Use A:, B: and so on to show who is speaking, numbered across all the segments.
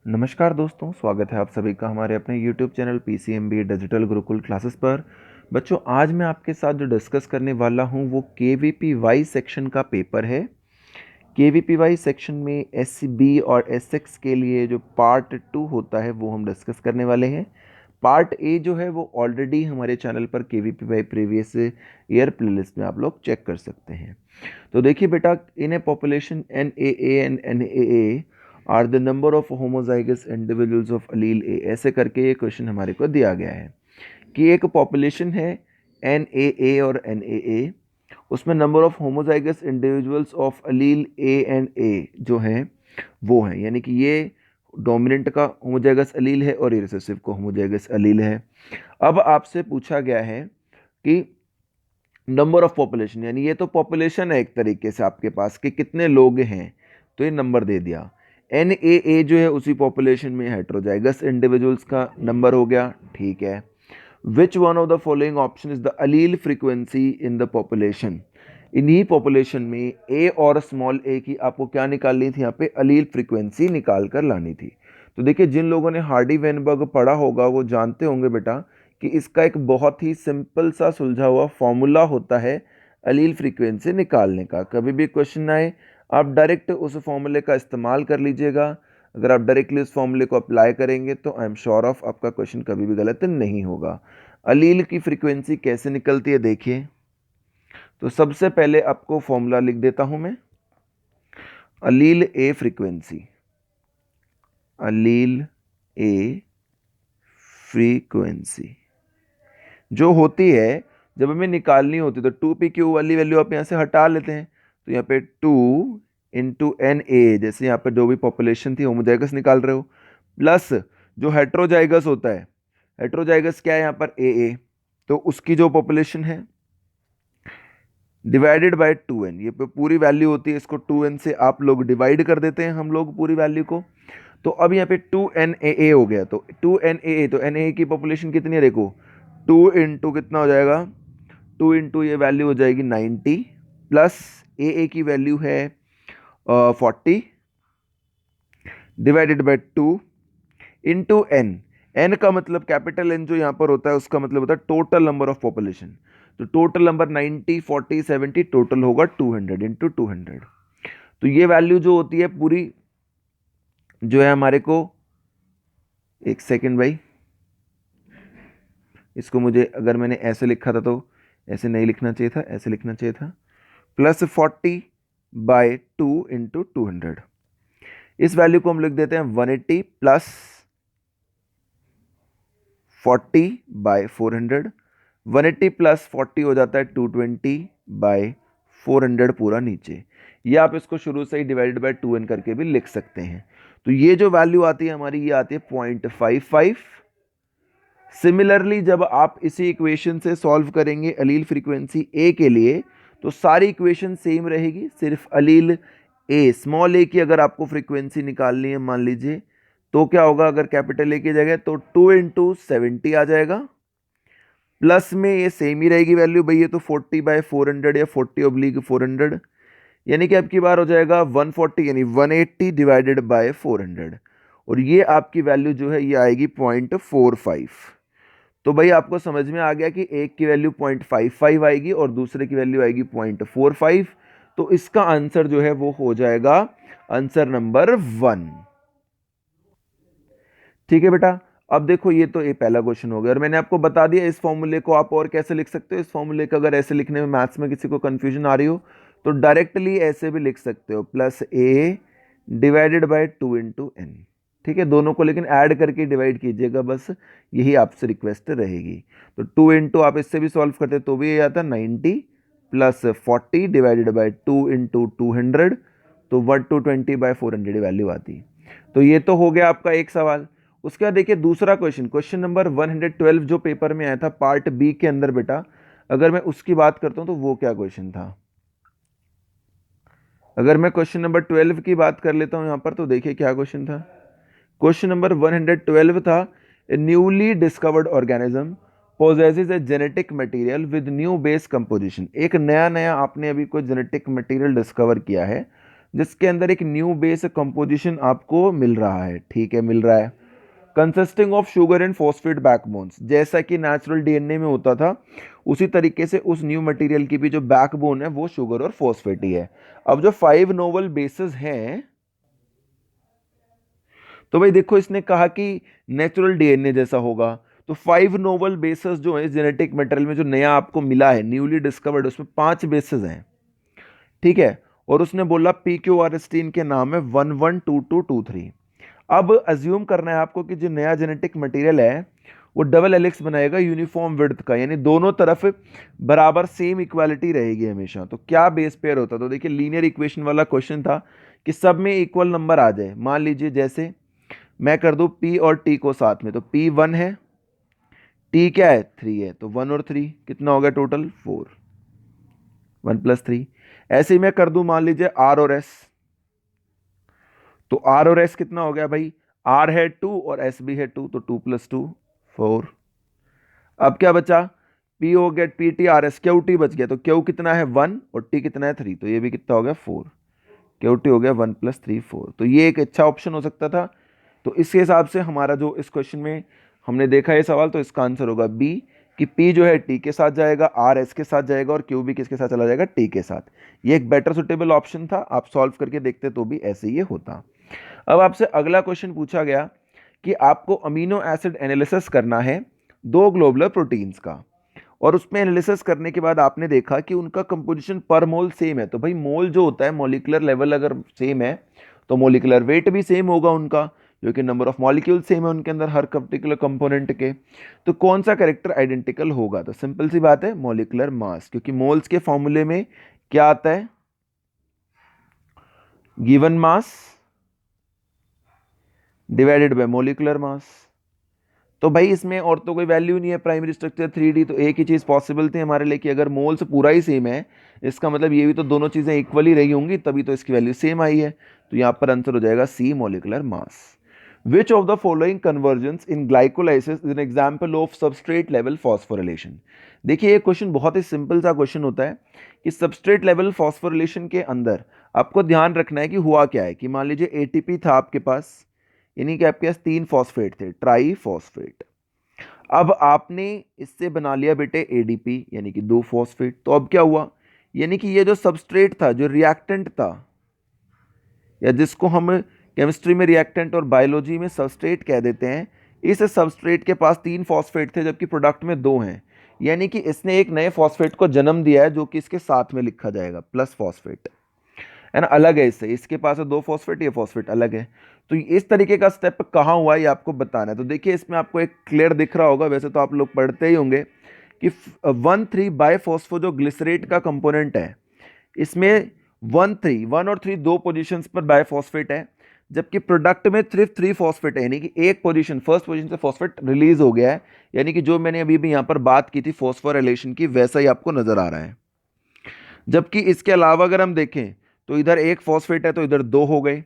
A: नमस्कार दोस्तों, स्वागत है आप सभी का हमारे अपने YouTube channel PCMB digital Gurukul classes पर। बच्चों, आज मैं आपके साथ जो डिस्कस करने वाला हूं वो KVPY सेक्शन का पेपर है। KVPY सेक्शन में SB और SX के लिए जो पार्ट 2 होता है वो हम डिस्कस करने वाले हैं। पार्ट ए जो है वो ऑलरेडी हमारे चैनल पर KVPY प्रीवियस ईयर प्लेलिस्ट में आप लोग चेक कर सकते हैं। तो देखिए बेटा, in a population NAA and NAA are the number of homozygous individuals of allele A, ऐसे करके ये क्वेश्चन हमारे को दिया गया है कि एक पॉपुलेशन है NAA और NAA, उसमें number of homozygous individuals of allele A and A जो हैं वो हैं, यानी कि ये डोमिनेंट का होमोजाइगस अलील है और ये रिसेसिव का होमोजाइगस अलील है। अब आपसे पूछा गया है कि नंबर ऑफ पॉपुलेशन, यानी ये तो पॉपुलेशन है एक तरीके से आपके पास कि कितने लोग हैं, तो ये नंबर दे दिया। NAA जो है उसी पॉपुलेशन में हेट्रोजाइगस इंडिविजुअल्स का नंबर हो गया, ठीक है। Which one of the following option is the allele frequency in the population. इन्हीं पॉपुलेशन में ए और स्मॉल ए की आपको क्या निकालनी थी, यहाँ पे अलील फ्रीक्वेंसी निकाल कर लानी थी। तो देखिए, जिन लोगों ने हार्डी वेनबर्ग पढ़ा होगा वो जानते होंगे बेटा कि इसका एक बहुत ही सिंपल सा सुलझा हुआ फॉर्मूला होता है अलील फ्रीक्वेंसी निकालने का। कभी भी क्वेश्चन आए आप डायरेक्ट उस फॉर्मूले का इस्तेमाल कर लीजिएगा। अगर आप डायरेक्टली उस फॉर्मूले को अप्लाई करेंगे तो आई एम श्योर ऑफ आपका क्वेश्चन कभी भी गलत नहीं होगा। अलील की फ्रीक्वेंसी कैसे निकलती है देखिए, तो सबसे पहले आपको फॉर्मूला लिख देता हूं मैं। अलील ए फ्रीक्वेंसी, अलील ए फ्रीक्वेंसी जो होती है, जब हमें निकालनी होती है तो 2pq वाली वैल्यू आप यहाँ से हटा लेते हैं, तो यहाँ पे 2 इंटू NA, जैसे यहाँ पे जो भी पॉपुलेशन थी होमोजाइगस निकाल रहे हो, प्लस जो हेट्रोजाइगस होता है, हेट्रोजाइगस क्या है यहाँ पर AA, तो उसकी जो पॉपुलेशन है डिवाइडेड बाय 2n, ये पे पूरी वैल्यू होती है, इसको 2n से आप लोग डिवाइड कर देते हैं हम लोग पूरी वैल्यू को। तो अब यहाँ पे 2NAA हो गया, तो 2NAA, तो NAA की पॉपुलेशन कितनी है देखो, 2 इंटू कितना हो जाएगा, 2 इंटू ये वैल्यू हो जाएगी 90, प्लस AA की वैल्यू है 40 divided by 2 into n। n का मतलब कैपिटल N जो यहाँ पर होता है उसका मतलब होता है टोटल नंबर ऑफ पॉपुलेशन। तो टोटल नंबर 90, 40, 70 टोटल होगा 200 इंटू 200। तो ये वैल्यू जो होती है पूरी जो है हमारे को, एक सेकेंड भाई, इसको मुझे अगर मैंने ऐसे लिखा था तो ऐसे नहीं लिखना चाहिए था, ऐसे लिखना चाहिए था, प्लस 40/2 इंटू 200। इस वैल्यू को हम लिख देते हैं 180 प्लस 40/400। 180 प्लस 40 हो जाता है 220/400 पूरा नीचे। ये आप इसको शुरू से ही डिवाइडेड बाय 2n करके भी लिख सकते हैं। तो ये जो वैल्यू आती है हमारी, ये आती है 0.55। सिमिलरली जब आप इसी इक्वेशन से सॉल्व करेंगे अलील फ्रीक्वेंसी ए के लिए, तो सारी इक्वेशन सेम रहेगी, सिर्फ अलील ए, स्मॉल ए की अगर आपको फ्रीक्वेंसी निकालनी है मान लीजिए, तो क्या होगा, अगर कैपिटल ए की जगह तो 2 इंटू 70 आ जाएगा, प्लस में ये सेम ही रहेगी वैल्यू भाई, ये तो 40/400 या 40/400, यानी कि आपकी बार हो जाएगा 140, यानी 180 डिवाइडेड बाय 400, और ये आपकी वैल्यू जो है ये आएगी 0.45। तो भाई आपको समझ में आ गया कि एक की वैल्यू 0.55 आएगी और दूसरे की वैल्यू आएगी 0.45। तो इसका आंसर जो है वो हो जाएगा आंसर नंबर 1। ठीक है बेटा, अब देखो ये तो ये पहला क्वेश्चन हो गया और मैंने आपको बता दिया इस फॉर्मूले को आप और कैसे लिख सकते हो। इस फॉर्मूले का अगर ऐसे लिखने में मैथ्स में किसी को कंफ्यूजन आ रही हो तो डायरेक्टली ऐसे भी लिख सकते हो, plus a divided by 2 into n। ठीक है, दोनों को लेकिन ऐड करके डिवाइड कीजिएगा, बस यही आपसे रिक्वेस्ट रहेगी। तो 2 इंटू आप इससे भी सॉल्व करते तो भी ये आता 90 प्लस 40 डिवाइडेड बाय 2 इंटू 200, तो 120/400 वैल्यू आती। तो ये तो हो गया आपका एक सवाल। उसके बाद देखिए दूसरा क्वेश्चन, क्वेश्चन नंबर 112 जो पेपर में आया था पार्ट बी के अंदर बेटा, अगर मैं उसकी बात करता हूं तो वो क्या क्वेश्चन था। अगर मैं क्वेश्चन नंबर 12 की बात कर लेता हूं यहां पर, तो देखिए क्या क्वेश्चन था। क्वेश्चन नंबर 112 था, a newly discovered organism possesses a genetic material with new base composition. एक नया नया आपने अभी कोई जेनेटिक मटेरियल डिस्कवर किया है, जिसके अंदर एक न्यू बेस कंपोजिशन आपको मिल रहा है, ठीक है, मिल रहा है। Consisting of sugar and phosphate backbones, जैसा कि नेचुरल डीएनए में होता था उसी तरीके से उस न्यू मटेरियल की भी जो बैकबोन है वो शुगर और फॉस्फेट ही है। अब जो 5 नोवल बेसिस हैं, तो भाई देखो इसने कहा कि नेचुरल डीएनए जैसा होगा, तो 5 नोवल बेसिस जो है जेनेटिक मटेरियल में जो नया आपको मिला है, न्यूली डिस्कवर्ड, उसमें 5 बेसिस हैं, ठीक है। और उसने बोला PQRST इनके नाम है 112223। अब अज्यूम करना है आपको कि जो नया जेनेटिक मटेरियल है वो डबल हेलिक्स बनाएगा यूनिफॉर्म विड्थ का, यानी दोनों तरफ बराबर सेम इक्वालिटी रहेगी हमेशा। तो क्या बेस पेयर होता, तो देखिए लीनियर इक्वेशन वाला क्वेश्चन था कि सब में इक्वल नंबर आ जाए। मान लीजिए जैसे मैं कर दूं P और T को साथ में, तो P 1 है, T क्या है 3 है, तो 1 और 3 कितना हो गया टोटल 4, 1 + 3। ऐसे ही मैं कर दूं मान लीजिए R और S, तो R और S कितना हो गया भाई, R है 2 और S भी है 2, तो 2 + 2 4। अब क्या बचा, P हो गया PT RS, QT बच गया, तो Q कितना है 1 और T कितना है 3, तो ये भी कितना हो गया 4, QT हो गया 1 + 3 4। तो ये एक अच्छा ऑप्शन हो सकता था। तो इस हिसाब से हमारा जो इस क्वेश्चन में हमने देखा ये सवाल, तो इसका आंसर होगा बी, कि P जो है T के साथ जाएगा, R S के साथ जाएगा और Q भी किसके साथ चला जाएगा, T के साथ। ये एक बेटर सुटेबल ऑप्शन था, आप सॉल्व करके देखते तो भी ऐसे ही होता। अब आपसे अगला क्वेश्चन पूछा गया कि आपको अमीनो एसिड एनालिसिस करना है 2 ग्लोबुलर प्रोटीन्स का, और उसमें एनालिसिस करने के बाद आपने देखा कि उनका कंपोजिशन पर मोल सेम है। तो भाई मोल जो होता है, मॉलिक्यूलर लेवल अगर सेम है तो मॉलिक्यूलर वेट भी सेम होगा उनका, जो कि नंबर ऑफ मॉलिक्यूल सेम है उनके अंदर हर पर्टिकुलर कंपोनेंट के। तो कौन सा कैरेक्टर आइडेंटिकल होगा, तो सिंपल सी बात है मॉलिक्यूलर मास, क्योंकि मोल्स के फॉर्मूले में क्या आता है, given mass divided by molecular mass. तो भाई इसमें और तो कोई वैल्यू नहीं है, प्राइमरी स्ट्रक्चर 3D, तो एक ही चीज पॉसिबल थी हमारे लिए कि अगर मोल्स पूरा ही सेम है, इसका मतलब ये भी तो दोनों चीजें इक्वल ही रही होंगी, तभी तो इसकी वैल्यू सेम आई है। तो यहां पर आंसर हो जाएगा C, molecular mass. Which of the following convergence in glycolysis is an example of substrate level phosphorylation. देखिए ये क्वेश्चन बहुत ही सिंपल सा क्वेश्चन होता है कि सबस्ट्रेट लेवल फॉस्फोरिलेशन के अंदर आपको ध्यान रखना है कि हुआ क्या है, कि मान लीजिए एटीपी था आपके पास, यानी कि आपके पास 3 फॉस्फेट थे, ट्राई फॉस्फेट। अब आपने इससे बना लिया बेटे एडीपी, यानी कि 2 फॉस्फेट। तो अब क्या हुआ, यानी कि ये जो सबस्ट्रेट था, जो रिएक्टेंट था, या जिसको हम केमिस्ट्री में रिएक्टेंट और बायोलॉजी में सबस्ट्रेट कह देते हैं, इस सबस्ट्रेट के पास 3 फॉस्फेट थे जबकि प्रोडक्ट में 2 हैं, यानी कि इसने एक नए फॉस्फेट को जन्म दिया है जो कि इसके साथ में लिखा जाएगा प्लस फॉस्फेट, है ना, अलग है इससे, इसके पास है 2 फॉस्फेट, ये फॉस्फेट अलग है। तो इस तरीके का स्टेप कहाँ हुआ ये आपको बताना है। तो देखिए इसमें आपको एक क्लियर दिख रहा होगा, वैसे तो आप लोग पढ़ते ही होंगे कि 1,3 बाइफॉस्फो जो ग्लिसरेट का कंपोनेंट है, इसमें 1 और 3 दो पोजीशंस पर बाइफॉस्फेट है, जबकि प्रोडक्ट में सिर्फ 3 फॉस्फेट है, यानी कि एक पोजीशन, फर्स्ट पोजीशन से फॉस्फेट रिलीज हो गया है, यानी कि जो मैंने अभी भी यहाँ पर बात की थी फॉस्फोरिलेशन की, वैसा ही आपको नजर आ रहा है। जबकि इसके अलावा अगर हम देखें तो इधर एक फॉस्फेट है तो इधर 2 हो गए,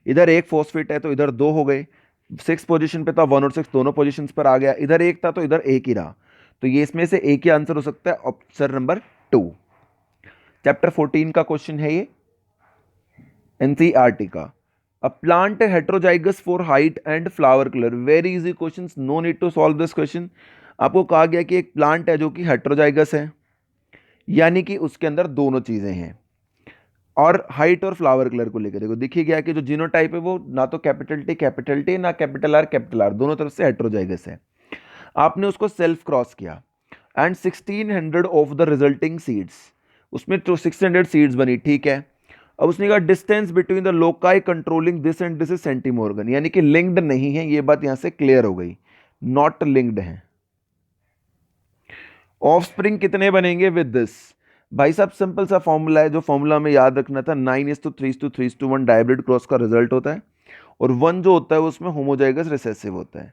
A: इधर एक फॉस्फेट है तो इधर 2 हो गए, 6 पोजीशन पे था, 1 और 6 दोनों पोजीशंस पर आ गया, इधर एक था तो इधर एक ही रहा। तो ये इसमें से एक ही आंसर हो सकता है, ऑप्शन नंबर 2। चैप्टर 14 का क्वेश्चन है ये, एनसीईआरटी का। A plant heterozygous for height and flower colour, very easy question, no need to solve this question. आपको कहा गया कि एक प्लांट है जो कि हेट्रोजाइगस है, यानी कि उसके अंदर दोनों चीजें हैं, और हाइट और फ्लावर कलर को लेकर देखो, देखिए गया कि जो जीनोटाइप है वो ना तो कैपिटल टी ना कैपिटल आर, दोनों तरफ से हेट्रोजाइगस है। आपने उसको सेल्फ क्रॉस किया and 1600 of the resulting seeds, उसमें तो 600 सीड्स बनी, ठीक है। अब उसने कहा distance between the loci controlling this and this is centimorgan, यानी कि लिंक्ड नहीं है, ये बात यहां से क्लियर हो गई, नॉट लिंक्ड है। ऑफस्प्रिंग कितने बनेंगे विद दिस, भाई साहब सिंपल सा फॉर्मूला है, जो फॉर्मूला में याद रखना था, 9:3:3:1 डायब्रिड क्रॉस का रिजल्ट होता है, और 1 जो होता है उसमें होमोजाइगस रिसेसिव होता है।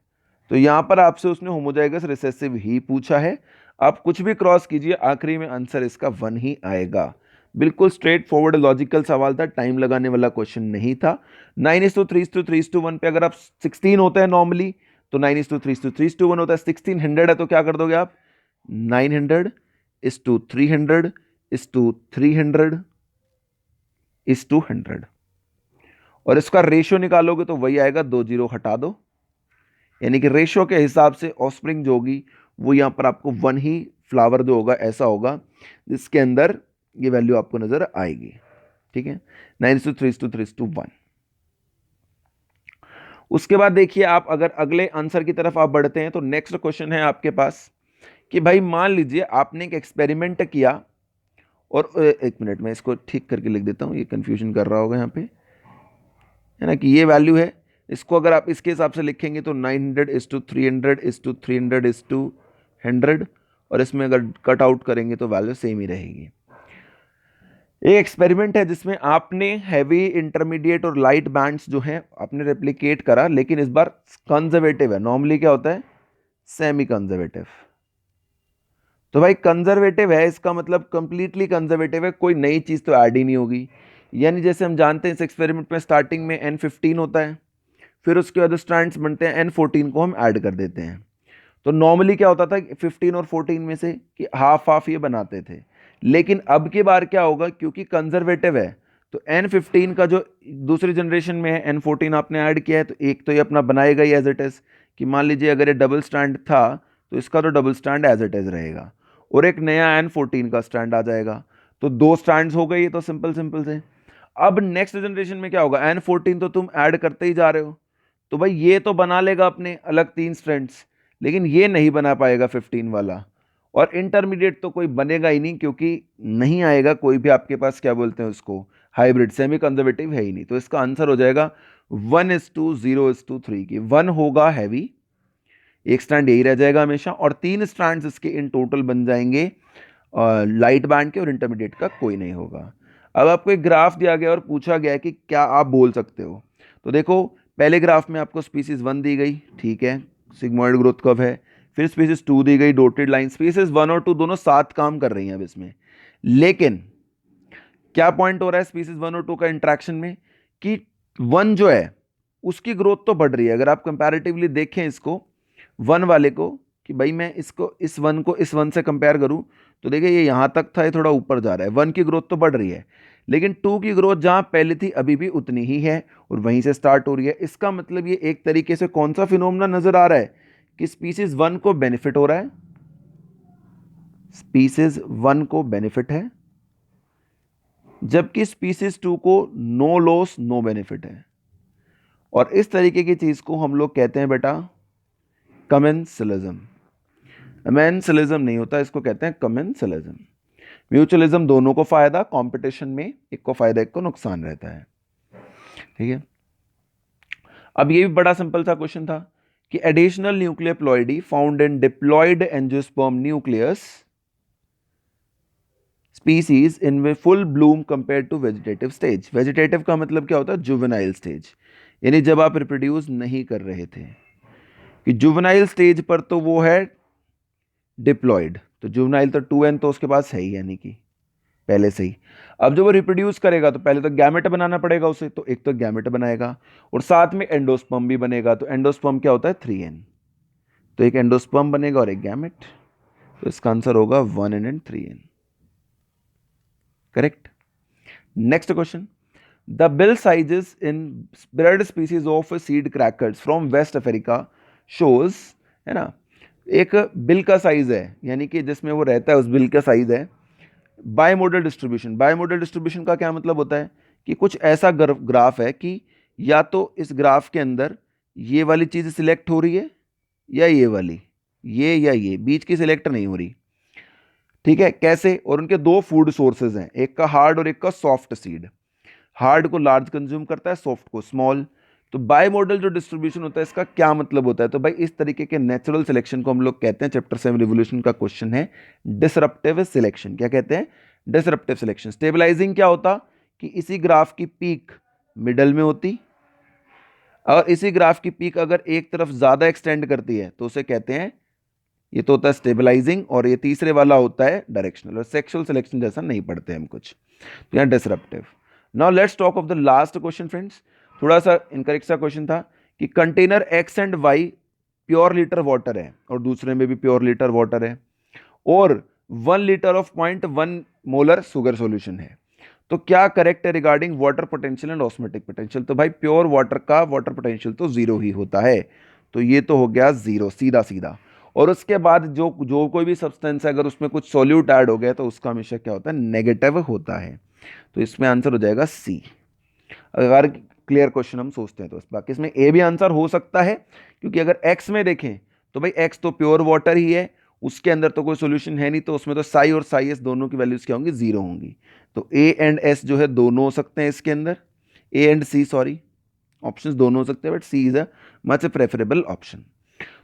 A: तो यहां पर आपसे उसने होमोजाइगस रिसेसिव ही पूछा है, आप कुछ भी क्रॉस कीजिए आखिरी में आंसर इसका 1 ही आएगा। बिल्कुल स्ट्रेट फॉरवर्ड लॉजिकल सवाल था, टाइम लगाने वाला क्वेश्चन नहीं था। 9:3:3:1 पे अगर आप 16 होता है नॉर्मली, तो 9:3:3:1 होता है, 1600 है तो क्या कर दोगे आप, 900:300:300:100। और इसका रेशियो निकालोगे तो वही आएगा, 2 जीरो हटा दो, यानी कि रेशियो के हिसाब से ऑफस्प्रिंग जो होगी वो यहाँ पर आपको 1 ही फ्लावर जो होगा ऐसा होगा जिसके अंदर ये वैल्यू आपको नजर आएगी। ठीक है, 9:3:3:1। उसके बाद देखिए आप अगर अगले आंसर की तरफ आप बढ़ते हैं तो नेक्स्ट क्वेश्चन है आपके पास कि भाई मान लीजिए आपने एक एक्सपेरिमेंट किया और एक मिनट में इसको ठीक करके लिख देता हूं, ये कंफ्यूजन कर रहा होगा यहाँ पे, है ना, कि ये वैल्यू है, इसको अगर आप इसके हिसाब से लिखेंगे तो 900:300:300:100, और इसमें अगर कट आउट करेंगे तो वैल्यू सेम ही रहेगी। एक एक्सपेरिमेंट है जिसमें आपने हैवी, इंटरमीडिएट और लाइट बैंड्स जो हैं आपने रेप्लिकेट करा, लेकिन इस बार कंजर्वेटिव है। नॉर्मली क्या होता है, सेमी कंजर्वेटिव। तो भाई कंजर्वेटिव है, इसका मतलब कंप्लीटली कंजर्वेटिव है, कोई नई चीज तो ऐड ही नहीं होगी। यानी जैसे हम जानते हैं इस एक्सपेरिमेंट में स्टार्टिंग में N15 होता है, फिर उसके बाद स्ट्रैंड्स बनते हैं, N14 को हम ऐड कर देते हैं। तो नॉर्मली क्या होता था 15 और 14 में से कि हाफ हाफ ये बनाते थे, लेकिन अब की बार क्या होगा, क्योंकि कंजर्वेटिव है तो N15 का जो दूसरी जनरेशन में है N14 आपने ऐड किया है, तो एक तो ये अपना बनाएगा ही एज इट इज, कि मान लीजिए अगर ये डबल स्टैंड था तो इसका तो double stand as it is रहेगा, और एक नया N14 का स्टैंड आ जाएगा, तो 2 स्टैंड्स हो गए, ये तो सिंपल सिंपल से। अब नेक्स्ट जनरेशन में क्या होगा, N14 तो तुम ऐड करते ही जा रहे हो, तो भाई ये तो बना लेगा अपने अलग 3 स्ट्रैंड्स, लेकिन ये नहीं बना पाएगा 15 वाला, और इंटरमीडिएट तो कोई बनेगा ही नहीं, क्योंकि नहीं आएगा कोई भी आपके पास, क्या बोलते हैं उसको, हाइब्रिड, सेमी कंजर्वेटिव है ही नहीं। तो इसका आंसर हो जाएगा 1:0:3 की 1 होगा हैवी, एक स्टैंड यही रह जाएगा हमेशा, और 3 स्टैंड्स इसके इन टोटल बन जाएंगे लाइट बैंड के, और इंटरमीडिएट का कोई नहीं होगा। अब आपको एक ग्राफ दिया गया और पूछा गया है कि क्या आप बोल सकते हो। तो देखो पहले ग्राफ में आपको स्पीसीज 1 दी गई, ठीक है, सिग्मोइड ग्रोथ कर्व है, फिर स्पीसीज 2 दी गई, डॉटेड लाइन। स्पीसीज 1 और 2 दोनों साथ काम कर रही हैं अब इसमें, लेकिन क्या पॉइंट हो रहा है स्पीसीज 1 और 2 का इंट्रैक्शन में, कि 1 जो है उसकी ग्रोथ तो बढ़ रही है। अगर आप कंपैरेटिवली देखें इसको 1 वाले को, कि भाई मैं इसको इस 1 को इस 1 से कंपेयर करूं, तो देखिए ये यहां तक था, ये थोड़ा ऊपर जा रहा है, 1 की ग्रोथ तो बढ़ रही है, लेकिन 2 की ग्रोथ जहां पहले थी अभी भी उतनी ही है, और वहीं से स्टार्ट हो रही है। इसका मतलब ये एक तरीके से कौन सा फिनोमेना नजर आ रहा है, कि स्पीसीज 1 को बेनिफिट हो रहा है, स्पीसीज 1 को बेनिफिट है, जबकि स्पीसीज 2 को नो लॉस नो बेनिफिट है। और इस तरीके की चीज को हम लोग कहते हैं बेटा कमेंसलिज्म। अमेंसलिज्म नहीं होता, इसको कहते हैं कमेंसलिज्म। म्यूचुअलिज्म दोनों को फायदा, कंपटीशन में एक को फायदा एक को नुकसान रहता है। ठीक है, अब ये भी बड़ा सिंपल सा क्वेश्चन था कि additional nucleoploidy found in diploid angiosperm nucleus species in full bloom compare to vegetative stage. Vegetative का मतलब क्या होता है, जुवेनाइल स्टेज, यानी जब आप रिप्रोड्यूस नहीं कर रहे थे। कि जुवेनाइल स्टेज पर तो वो है डिप्लॉयड, तो जुवेनाइल तो 2n तो उसके पास है ही, यानी कि पहले से ही। अब जब वो रिप्रोड्यूस करेगा तो पहले तो गैमेट बनाना पड़ेगा उसे, तो एक तो गैमेट बनाएगा और साथ में एंडोस्पर्म भी बनेगा। तो एंडोस्पर्म क्या होता है 3n, तो एक एंडोस्पर्म बनेगा और एक गैमेट, तो इसका आंसर होगा 1n and 3n। Correct. Next question, the bill sizes in breed species of seed crackers from West Africa shows, है ना, एक बिल का साइज है, यानी कि जिसमें वो रहता है उस बिल का साइज है, बायमोडल डिस्ट्रीब्यूशन। बायमोडल डिस्ट्रीब्यूशन का क्या मतलब होता है, कि कुछ ऐसा ग्राफ है कि या तो इस ग्राफ के अंदर ये वाली चीज सिलेक्ट हो रही है, या ये वाली, ये या ये, बीच की सिलेक्ट नहीं हो रही। ठीक है, कैसे, और उनके 2 फूड सोर्सेज हैं, एक का हार्ड और एक का सॉफ्ट सीड। हार्ड को लार्ज कंज्यूम करता है, सॉफ्ट को स्मॉल। तो बायमोडल जो डिस्ट्रीब्यूशन होता है इसका क्या मतलब होता है, तो भाई इस तरीके के नेचुरल सिलेक्शन को हम लोग कहते हैं, चैप्टर 7 रिवोल्यूशन का क्वेश्चन है, डिसरप्टिव सिलेक्शन। क्या कहते हैं, डिसरप्टिव सिलेक्शन। स्टेबलाइजिंग क्या होता, कि इसी ग्राफ की पीक मिडल में होती, और इसी ग्राफ की पीक अगर एक तरफ ज्यादा एक्सटेंड करती है तो उसे कहते हैं, ये तो होता है स्टेबलाइजिंग, और ये तीसरे वाला होता है डायरेक्शनल। और सेक्सुअल सिलेक्शन जैसा नहीं पढ़ते हम कुछ, तो यहाँ disruptive. Now let's talk of the last question friends. थोड़ा सा इनकरेक्ट सा क्वेश्चन था कि container x and y pure litre water है, और दूसरे में भी प्योर लीटर वाटर है, और 1 litre of 0.1 molar sugar solution है। तो क्या करेक्ट है regarding water potential and osmotic potential? तो भाई प्योर वाटर का वाटर पोटेंशियल तो जीरो ही होता है, तो ये तो हो गया जीरो सीधा सीधा। और उसके बाद जो जो कोई भी सब्सटेंस है अगर उसमें कुछ सॉल्यूट ऐड हो गया तो उसका हमेशा क्या होता है, नेगेटिव होता है। तो इसमें आंसर हो जाएगा सी, अगर क्लियर क्वेश्चन हम सोचते हैं तो। बाकी इसमें ए भी आंसर हो सकता है, क्योंकि अगर एक्स में देखें तो भाई एक्स तो प्योर वाटर ही है, उसके अंदर तो कोई सोल्यूशन है नहीं, तो उसमें तो साई और साई एस दोनों की वैल्यूज क्या होंगी, जीरो होंगी। तो ए एंड एस जो है दोनों हो सकते हैं इसके अंदर, a and c sorry, options दोनों हो सकते हैं, but c is a much preferable option.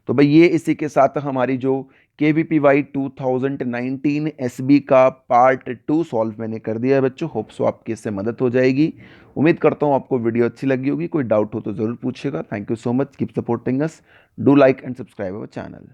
A: तो भाई ये इसी के साथ हमारी जो KVPY 2019 SB का पार्ट 2 सॉल्व मैंने कर दिया है बच्चों। होप सो आपकी इससे मदद हो जाएगी। उम्मीद करता हूँ आपको वीडियो अच्छी लगी होगी। कोई डाउट हो तो ज़रूर पूछिएगा। Thank you so much, keep supporting us, do like and subscribe our channel.